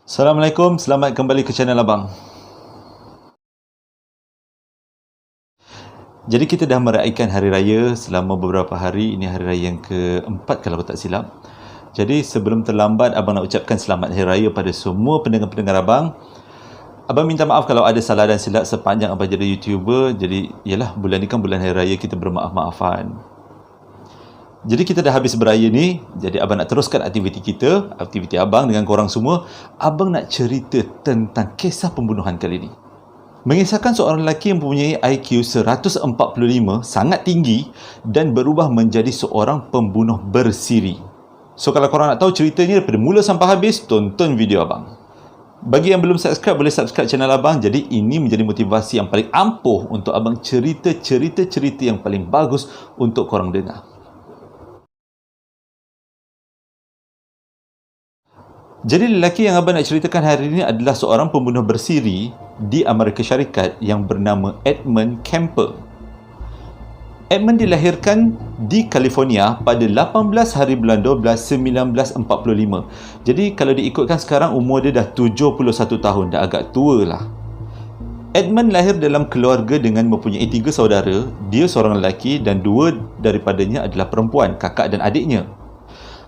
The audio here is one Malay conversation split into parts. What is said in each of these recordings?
Assalamualaikum, selamat kembali ke channel Abang. Jadi kita dah meraihkan Hari Raya selama beberapa hari. Ini Hari Raya yang keempat kalau aku tak silap. Jadi sebelum terlambat, Abang nak ucapkan selamat Hari Raya pada semua pendengar-pendengar Abang. Abang minta maaf kalau ada salah dan silap sepanjang Abang jadi YouTuber. Jadi, yalah, bulan ni kan bulan Hari Raya, kita bermaaf-maafan. Jadi kita dah habis beraya ni. Jadi Abang nak teruskan aktiviti kita, aktiviti Abang dengan korang semua. Abang nak cerita tentang kisah pembunuhan kali ni. Mengisahkan seorang lelaki yang mempunyai IQ 145, sangat tinggi, dan berubah menjadi seorang pembunuh bersiri. So kalau korang nak tahu ceritanya daripada mula sampai habis, tonton video Abang. Bagi yang belum subscribe, boleh subscribe channel Abang. Jadi ini menjadi motivasi yang paling ampuh untuk Abang cerita-cerita yang paling bagus untuk korang dengar. Jadi lelaki yang Abang nak ceritakan hari ini adalah seorang pembunuh bersiri di Amerika Syarikat yang bernama Edmund Kemper. Edmund dilahirkan di California pada 18 hari bulan 12 1945. Jadi kalau diikutkan sekarang umur dia dah 71 tahun, dah agak tua lah. Edmund lahir dalam keluarga dengan mempunyai 3 saudara. Dia seorang lelaki dan 2 daripadanya adalah perempuan, kakak dan adiknya.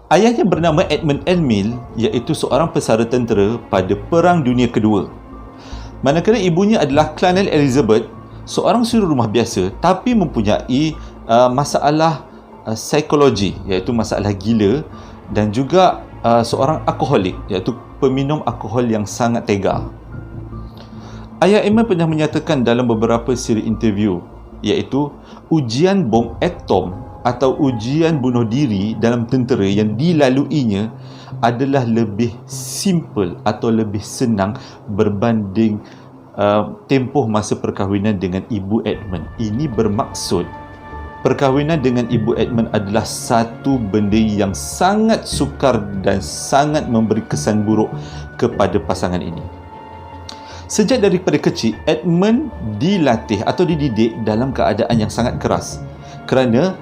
Ayahnya bernama Edmund Elmil, iaitu seorang pesara tentera pada Perang Dunia Kedua. Manakala ibunya adalah Colonel Elizabeth, seorang suri rumah biasa tapi mempunyai masalah psikologi, iaitu masalah gila, dan juga seorang alkoholik, iaitu peminum alkohol yang sangat tega. Ayah Edmund pernah menyatakan dalam beberapa siri interview, iaitu ujian bom atom atau ujian bunuh diri dalam tentera yang dilaluinya adalah lebih simple atau lebih senang berbanding tempoh masa perkahwinan dengan ibu Edmund. Ini bermaksud perkahwinan dengan ibu Edmund adalah satu benda yang sangat sukar dan sangat memberi kesan buruk kepada pasangan ini. Sejak daripada kecil, Edmund dilatih atau dididik dalam keadaan yang sangat keras, kerana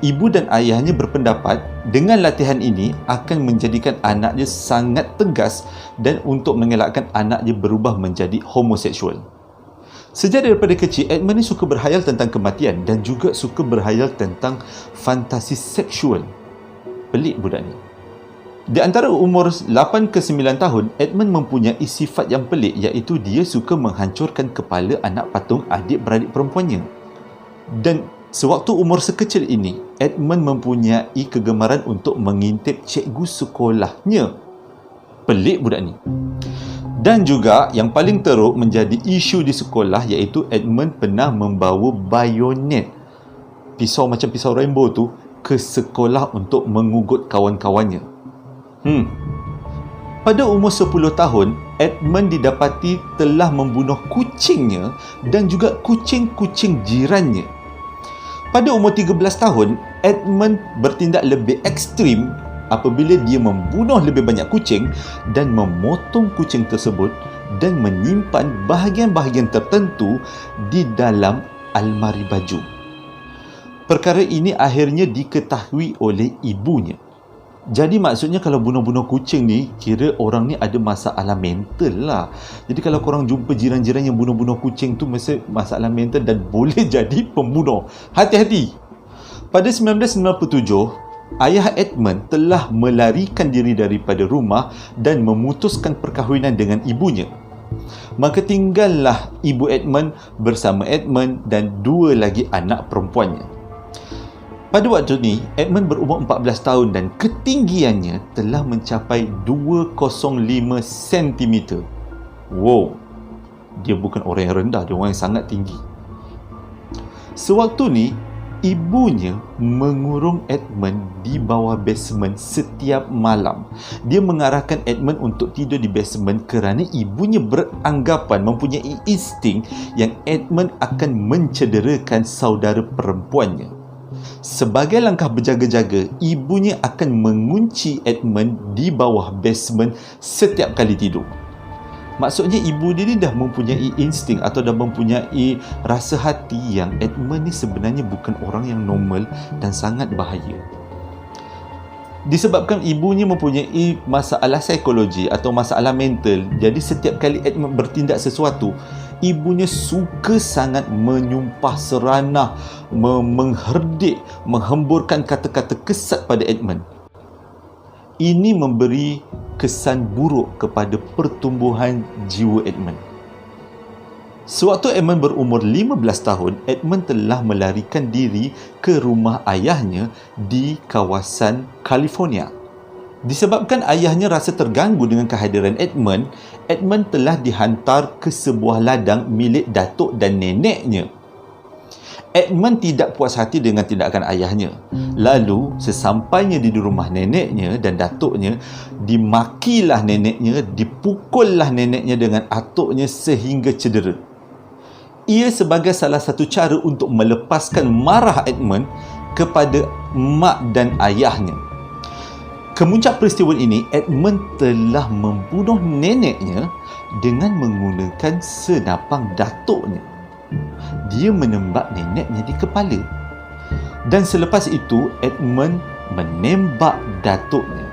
ibu dan ayahnya berpendapat dengan latihan ini akan menjadikan anaknya sangat tegas dan untuk mengelakkan anaknya berubah menjadi homoseksual. Sejak daripada kecil, Edmund ni suka berhayal tentang kematian dan juga suka berhayal tentang fantasi seksual. Pelik budak ni. Di antara umur 8 ke 9 tahun, Edmund mempunyai sifat yang pelik, iaitu dia suka menghancurkan kepala anak patung adik-beradik perempuannya. Dan sewaktu umur sekecil ini, Edmund mempunyai kegemaran untuk mengintip cikgu sekolahnya. Pelik budak ni. Dan juga yang paling teruk menjadi isu di sekolah, iaitu Edmund pernah membawa bayonet, pisau macam pisau rainbow tu, ke sekolah untuk mengugut kawan-kawannya. Pada umur 10 tahun, Edmund didapati telah membunuh kucingnya dan juga kucing-kucing jirannya. Pada umur 13 tahun, Edmund bertindak lebih ekstrim apabila dia membunuh lebih banyak kucing dan memotong kucing tersebut dan menyimpan bahagian-bahagian tertentu di dalam almari baju. Perkara ini akhirnya diketahui oleh ibunya. Jadi maksudnya kalau bunuh-bunuh kucing ni, kira orang ni ada masalah mental lah. Jadi kalau korang jumpa jiran-jiran yang bunuh-bunuh kucing tu, mesti masalah mental dan boleh jadi pembunuh. Hati-hati. Pada 1997, ayah Edmund telah melarikan diri daripada rumah dan memutuskan perkahwinan dengan ibunya. Maka tinggallah ibu Edmund bersama Edmund dan 2 lagi anak perempuannya. Pada waktu ni, Edmund berumur 14 tahun dan ketinggiannya telah mencapai 205 cm. Wow, dia bukan orang yang rendah, dia orang yang sangat tinggi. Sewaktu ni, ibunya mengurung Edmund di bawah basement setiap malam. Dia mengarahkan Edmund untuk tidur di basement kerana ibunya beranggapan, mempunyai insting yang Edmund akan mencederakan saudara perempuannya. Sebagai langkah berjaga-jaga, ibunya akan mengunci Edmund di bawah basement setiap kali tidur. Maksudnya ibu dia ni dah mempunyai insting atau dah mempunyai rasa hati yang Edmund ni sebenarnya bukan orang yang normal dan sangat bahaya. Disebabkan ibunya mempunyai masalah psikologi atau masalah mental, jadi setiap kali Edmund bertindak sesuatu, ibunya suka sangat menyumpah seranah, mengherdik, menghemburkan kata-kata kesat pada Edmund. Ini memberi kesan buruk kepada pertumbuhan jiwa Edmund. Sewaktu Edmund berumur 15 tahun, Edmund telah melarikan diri ke rumah ayahnya di kawasan California. Disebabkan ayahnya rasa terganggu dengan kehadiran Edmund, Edmund telah dihantar ke sebuah ladang milik datuk dan neneknya. Edmund tidak puas hati dengan tindakan ayahnya. Lalu, sesampainya di rumah neneknya dan datuknya, dimakilah neneknya, dipukullah neneknya dengan atuknya sehingga cedera. Ia sebagai salah satu cara untuk melepaskan marah Edmund kepada mak dan ayahnya. Kemuncak peristiwa ini, Edmund telah membunuh neneknya dengan menggunakan senapang datuknya. Dia menembak neneknya di kepala. Dan selepas itu, Edmund menembak datuknya.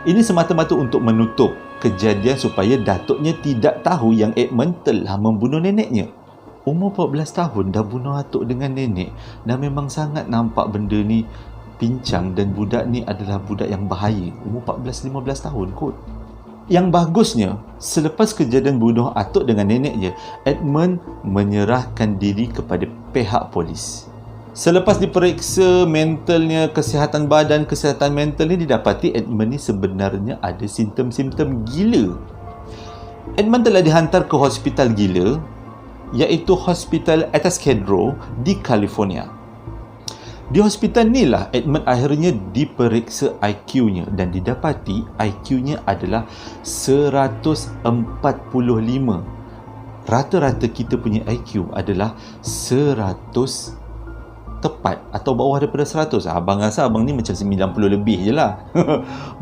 Ini semata-mata untuk menutup kejadian supaya datuknya tidak tahu yang Edmund telah membunuh neneknya. Umur 14 tahun dah bunuh atuk dengan nenek, dah memang sangat nampak benda ni pincang, dan budak ni adalah budak yang bahaya. Umur 14-15 tahun kot. Yang bagusnya, selepas kejadian bunuh atuk dengan neneknya, Edmund menyerahkan diri kepada pihak polis. Selepas diperiksa mentalnya, kesihatan badan, kesihatan mentalnya, didapati Edmund ni sebenarnya ada simptom-simptom gila. Edmund telah dihantar ke hospital gila, iaitu Hospital Atascadero di California. Di hospital ni lah Edmund akhirnya diperiksa IQ-nya dan didapati IQ-nya adalah 145. Rata-rata kita punya IQ adalah 100 tepat atau bawah daripada 100. Abang rasa abang ni macam 90 lebih je lah.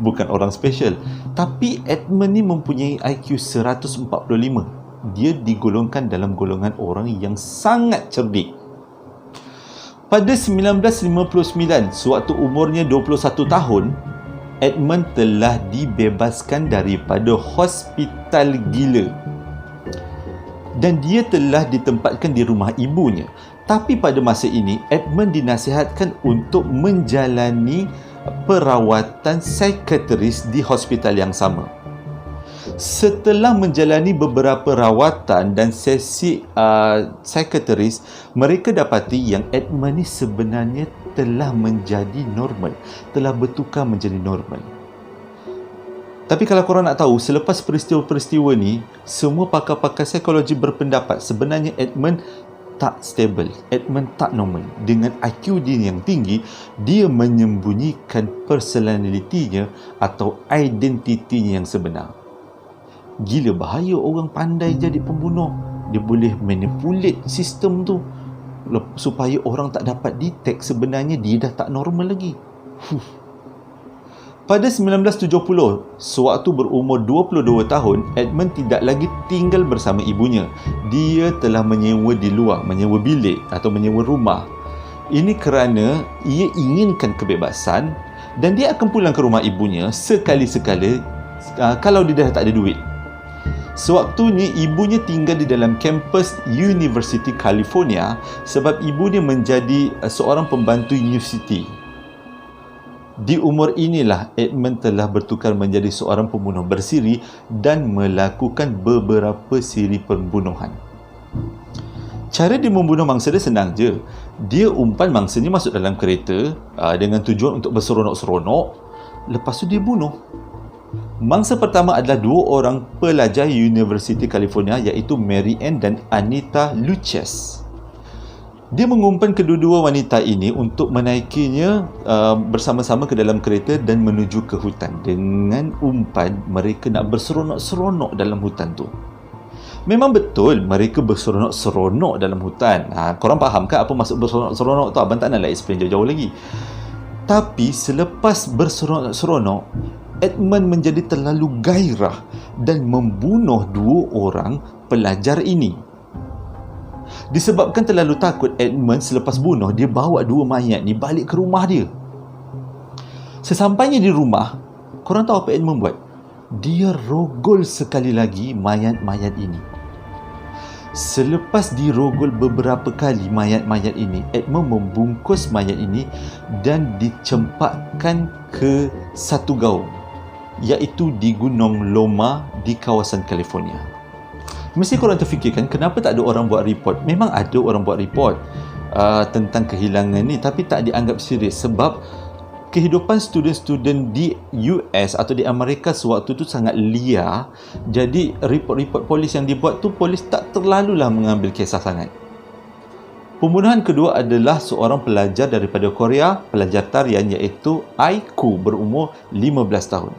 Bukan orang special. Tapi Edmund ni mempunyai IQ 145. Dia digolongkan dalam golongan orang yang sangat cerdik. Pada 1959, sewaktu umurnya 21 tahun, Edmund telah dibebaskan daripada hospital gila. Dan dia telah ditempatkan di rumah ibunya. Tapi pada masa ini, Edmund dinasihatkan untuk menjalani perawatan psikiatris di hospital yang sama. Setelah menjalani beberapa rawatan dan sesi psikiatris, mereka dapati yang Edmund ni sebenarnya telah menjadi normal, telah bertukar menjadi normal. Tapi kalau korang nak tahu, selepas peristiwa-peristiwa ni, semua pakar-pakar psikologi berpendapat sebenarnya Edmund tak stable, Edmund tak normal. Dengan IQ dia yang tinggi, dia menyembunyikan personalitinya atau identitinya yang sebenar. Gila bahaya orang pandai jadi pembunuh. Dia boleh manipulate sistem tu supaya orang tak dapat detect sebenarnya dia dah tak normal lagi. Pada 1970, sewaktu berumur 22 tahun, Edmund tidak lagi tinggal bersama ibunya. Dia telah menyewa di luar, menyewa bilik atau menyewa rumah. Ini kerana ia inginkan kebebasan dan dia akan pulang ke rumah ibunya sekali-sekala kalau dia dah tak ada duit. Sewaktunya ibunya tinggal di dalam kampus University California sebab ibunya menjadi seorang pembantu universiti. Di umur inilah Edmund telah bertukar menjadi seorang pembunuh bersiri dan melakukan beberapa siri pembunuhan. Cara dia membunuh mangsa dia senang je. Dia umpan mangsanya masuk dalam kereta dengan tujuan untuk berseronok-seronok, lepas tu dia bunuh. Mangsa pertama adalah dua orang pelajar University California iaitu Mary Ann dan Anita Luces. Dia mengumpan kedua-dua wanita ini untuk menaikinya bersama-sama ke dalam kereta dan menuju ke hutan. Dengan umpan mereka nak berseronok-seronok dalam hutan tu. Memang betul mereka berseronok-seronok dalam hutan. Korang faham kan apa maksud berseronok-seronok tu? Abang tak nak explain jauh-jauh lagi. Tapi selepas berseronok-seronok, Edmund menjadi terlalu gairah dan membunuh dua orang pelajar ini. Disebabkan terlalu takut, Edmund selepas bunuh, dia bawa dua mayat ni balik ke rumah dia. Sesampainya di rumah, korang tahu apa Edmund buat? Dia rogol sekali lagi mayat-mayat ini. Selepas dirogol beberapa kali mayat-mayat ini, Edmund membungkus mayat ini dan dicempakkan ke satu gaung, iaitu di Gunung Loma di kawasan California. Mesti korang terfikirkan kenapa tak ada orang buat report. Memang ada orang buat report tentang kehilangan ni, tapi tak dianggap serius sebab kehidupan student-student di US atau di Amerika sewaktu tu sangat liar. Jadi report-report polis yang dibuat tu, polis tak terlalulah mengambil kisah sangat. Pembunuhan kedua adalah seorang pelajar daripada Korea, pelajar tarian iaitu Aiku berumur 15 tahun.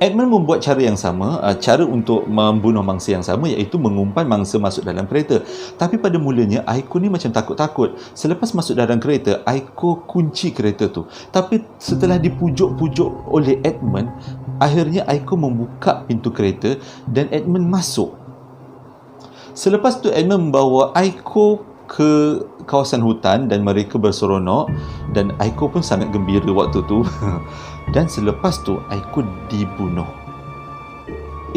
Edmund membuat cara yang sama, cara untuk membunuh mangsa yang sama, iaitu mengumpan mangsa masuk dalam kereta. Tapi pada mulanya Aiko ni macam takut-takut. Selepas masuk dalam kereta, Aiko kunci kereta tu. Tapi setelah dipujuk-pujuk oleh Edmund, akhirnya Aiko membuka pintu kereta dan Edmund masuk. Selepas tu Edmund membawa Aiko ke kawasan hutan dan mereka berseronok, dan Aiko pun sangat gembira waktu tu. Dan selepas tu Aiko dibunuh.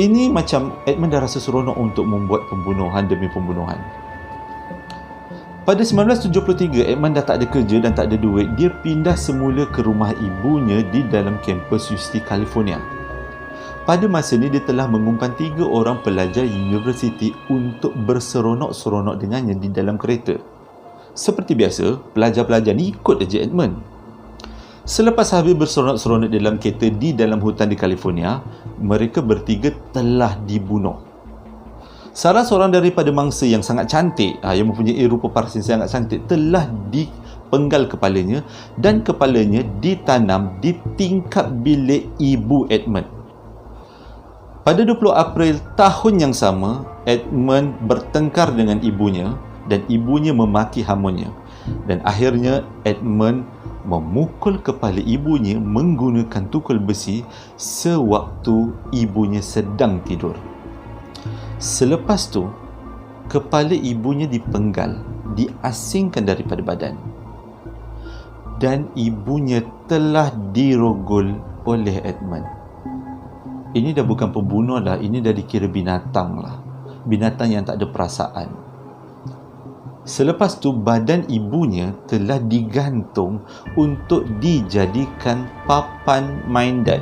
Ini macam Edmund dah rasa seronok untuk membuat pembunuhan demi pembunuhan. Pada 1973, Edmund dah tak ada kerja dan tak ada duit. Dia pindah semula ke rumah ibunya di dalam kampus Universiti California. Pada masa ni dia telah mengumpan 3 orang pelajar universiti untuk berseronok-seronok dengannya di dalam kereta. Seperti biasa, pelajar-pelajar ni ikut aja Edmund. Selepas habis berseronok-seronok dalam kereta di dalam hutan di California, mereka bertiga telah dibunuh. Salah seorang daripada mangsa yang sangat cantik, yang mempunyai rupa paras yang sangat cantik, telah dipenggal kepalanya dan kepalanya ditanam di tingkap bilik ibu Edmund. Pada 20 April tahun yang sama, Edmund bertengkar dengan ibunya dan ibunya memaki hamunnya. Dan akhirnya Edmund memukul kepala ibunya menggunakan tukul besi sewaktu ibunya sedang tidur. Selepas tu, kepala ibunya dipenggal, diasingkan daripada badan. Dan ibunya telah dirogol oleh Edmund. Ini dah bukan pembunuh lah, ini dah dikira binatang lah. Binatang yang tak ada perasaan. Selepas tu, badan ibunya telah digantung untuk dijadikan papan main dart.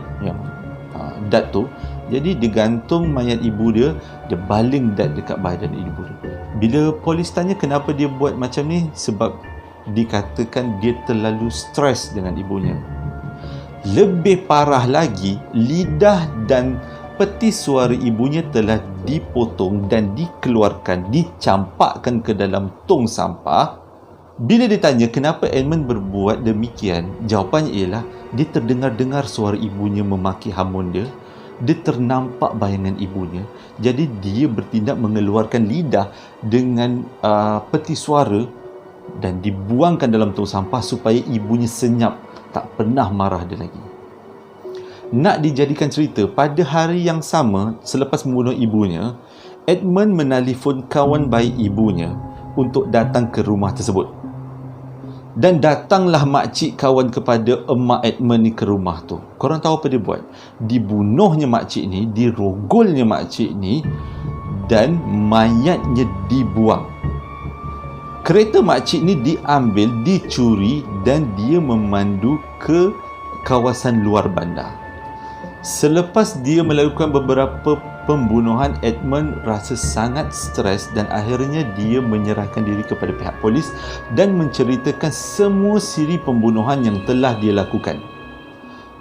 Dart tu, jadi digantung mayat ibu dia, dia baling dart dekat badan ibu dia. Bila polis tanya kenapa dia buat macam ni, sebab dikatakan dia terlalu stres dengan ibunya. Lebih parah lagi, lidah dan peti suara ibunya telah dipotong dan dikeluarkan, dicampakkan ke dalam tong sampah. Bila ditanya kenapa Edmund berbuat demikian, jawapannya ialah dia terdengar-dengar suara ibunya memaki hamun dia. Dia ternampak bayangan ibunya. Jadi dia bertindak mengeluarkan lidah dengan peti suara dan dibuangkan dalam tong sampah supaya ibunya senyap, tak pernah marah dia lagi. Nak dijadikan cerita, pada hari yang sama selepas membunuh ibunya, Edmund menelefon kawan baik ibunya untuk datang ke rumah tersebut. Dan datanglah makcik kawan kepada emak Edmund ni ke rumah tu. Korang tahu apa dia buat? Dibunuhnya makcik ni, dirogolnya makcik ni dan mayatnya dibuang. Kereta makcik ni diambil, dicuri dan dia memandu ke kawasan luar bandar. Selepas dia melakukan beberapa pembunuhan, Edmund rasa sangat stres dan akhirnya dia menyerahkan diri kepada pihak polis dan menceritakan semua siri pembunuhan yang telah dia lakukan.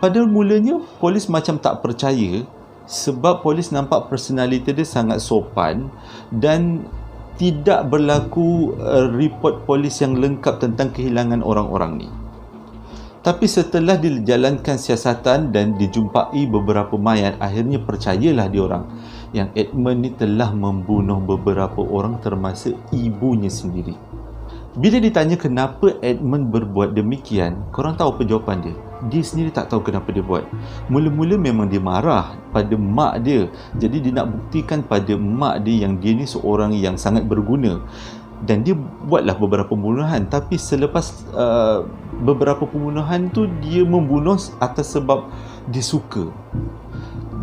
Pada mulanya, polis macam tak percaya sebab polis nampak personaliti dia sangat sopan dan tidak berlaku report polis yang lengkap tentang kehilangan orang-orang ni. Tapi setelah dijalankan siasatan dan dijumpai beberapa mayat, akhirnya percayalah diorang yang Edmund ni telah membunuh beberapa orang termasuk ibunya sendiri. Bila ditanya kenapa Edmund berbuat demikian, korang tahu apa jawapan dia? Dia sendiri tak tahu kenapa dia buat. Mula-mula memang dia marah pada mak dia. Jadi dia nak buktikan pada mak dia yang dia ni seorang yang sangat berguna. dan dia buatlah beberapa pembunuhan, tapi selepas beberapa pembunuhan tu dia membunuh atas sebab dia suka.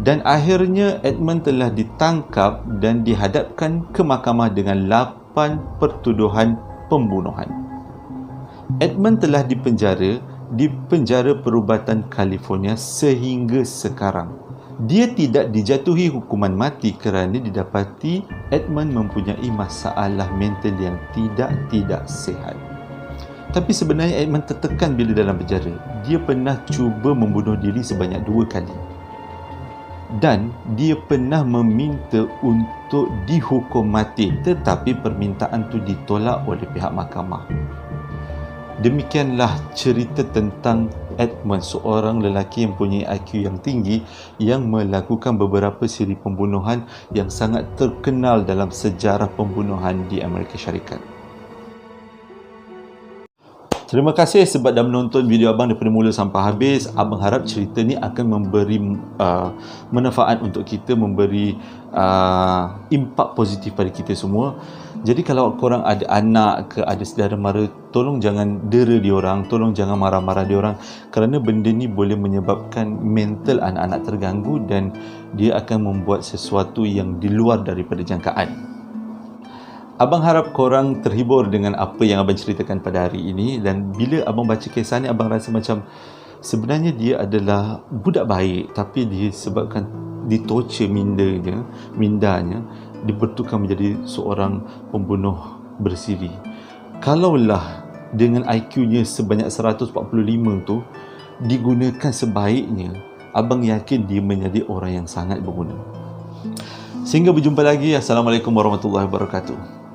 Dan akhirnya Edmund telah ditangkap dan dihadapkan ke mahkamah dengan 8 pertuduhan pembunuhan. Edmund telah dipenjara di penjara perubatan California sehingga sekarang. Dia tidak dijatuhi hukuman mati kerana didapati Edmund mempunyai masalah mental yang tidak sihat. Tapi sebenarnya Edmund tertekan bila dalam penjara. Dia pernah cuba membunuh diri sebanyak 2 kali. Dan dia pernah meminta untuk dihukum mati, tetapi permintaan itu ditolak oleh pihak mahkamah. Demikianlah cerita tentang Edmund, seorang lelaki yang mempunyai IQ yang tinggi yang melakukan beberapa siri pembunuhan yang sangat terkenal dalam sejarah pembunuhan di Amerika Syarikat. Terima kasih sebab dah menonton video abang daripada mula sampai habis. Abang harap cerita ni akan memberi manfaat untuk kita, memberi impak positif pada kita semua. Jadi kalau korang ada anak ke ada saudara mara, tolong jangan dera diorang, tolong jangan marah-marah diorang, kerana benda ni boleh menyebabkan mental anak-anak terganggu dan dia akan membuat sesuatu yang di luar daripada jangkaan. Abang harap korang terhibur dengan apa yang abang ceritakan pada hari ini, dan bila abang baca kisah ni abang rasa macam sebenarnya dia adalah budak baik, tapi dia sebabkan ditorture mindanya dipertukar menjadi seorang pembunuh bersiri. Kalaulah dengan IQ-nya sebanyak 145 tu digunakan sebaiknya, abang yakin dia menjadi orang yang sangat berguna. Sehingga berjumpa lagi. Assalamualaikum warahmatullahi wabarakatuh.